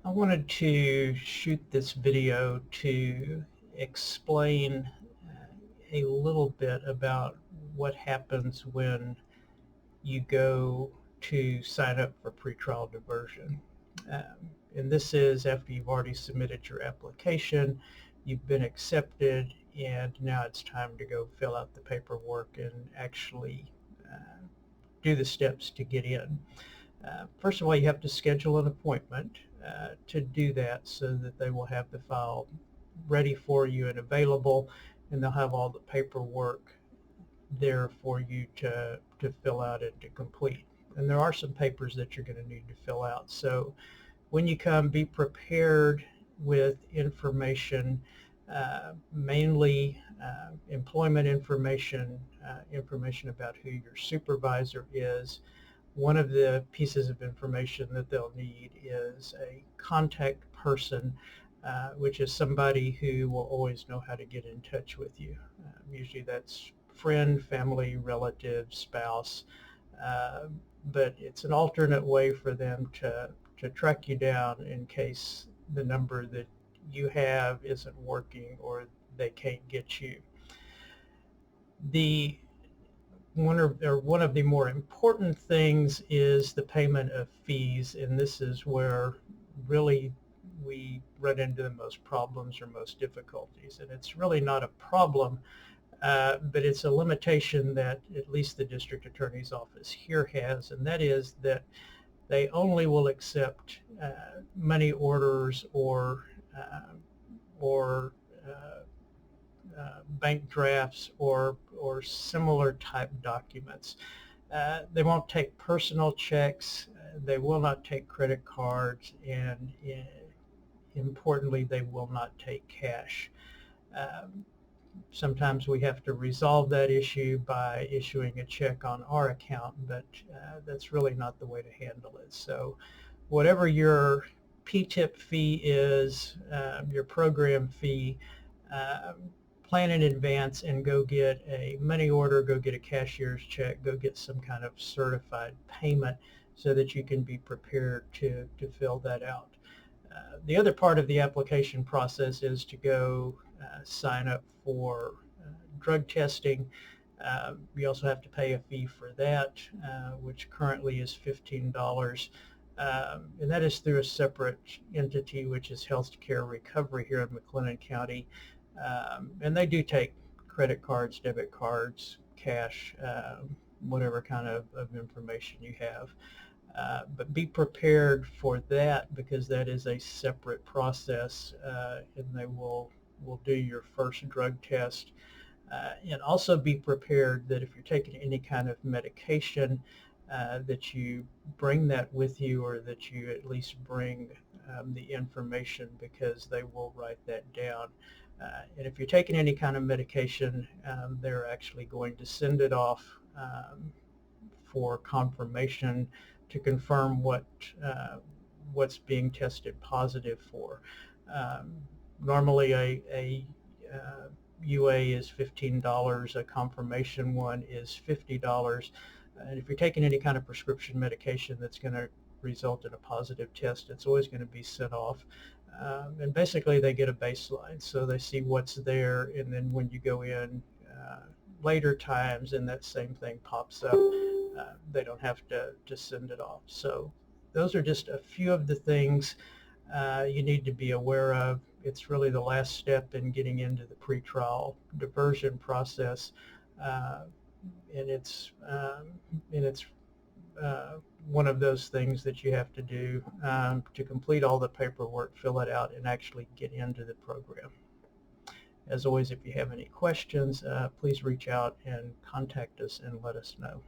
I wanted to shoot this video to explain a little bit about what happens when you go to sign up for pretrial diversion. And this is after you've already submitted your application, you've been accepted, and now it's time to go fill out the paperwork and actually do the steps to get in. First of all, you have to schedule an appointment to do that so that they will have the file ready for you and available, and they'll have all the paperwork there for you to fill out and to complete. And there are some papers that you're going to need to fill out. So when you come, be prepared with information, mainly employment information, information about who your supervisor is. One of the pieces of information that they'll need is a contact person, which is somebody who will always know how to get in touch with you. Usually that's friend, family, relative, spouse, but it's an alternate way for them to track you down in case the number that you have isn't working or they can't get you. One of the more important things is the payment of fees, and this is where really we run into the most problems or most difficulties. And it's really not a problem, but it's a limitation that at least the district attorney's office here has, and that is that they only will accept money orders or bank drafts or similar type documents. They won't take personal checks. They will not take credit cards, and importantly, they will not take cash. Sometimes we have to resolve that issue by issuing a check on our account, but that's really not the way to handle it. So whatever your PTIP fee is, your program fee, plan in advance and go get a money order, go get a cashier's check, go get some kind of certified payment so that you can be prepared to fill that out. The other part of the application process is to go sign up for drug testing. You also have to pay a fee for that, which currently is $15. And that is through a separate entity, which is Healthcare Recovery here in McLennan County. And they do take credit cards, debit cards, cash, whatever kind of information you have. But be prepared for that, because that is a separate process, and they will do your first drug test. And also be prepared that if you're taking any kind of medication, that you bring that with you, or that you at least bring the information, because they will write that down. And if you're taking any kind of medication, they're actually going to send it off for confirmation to confirm what's being tested positive for. Normally a UA is $15, a confirmation one is $50. And if you're taking any kind of prescription medication that's going to result in a positive test, it's always going to be sent off. And basically they get a baseline, so they see what's there, and then when you go in later times and that same thing pops up, they don't have to send it off. So those are just a few of the things you need to be aware of. It's really the last step in getting into the pretrial diversion process, and it's one of those things that you have to do to complete all the paperwork, fill it out, and actually get into the program. As always, if you have any questions, please reach out and contact us and let us know.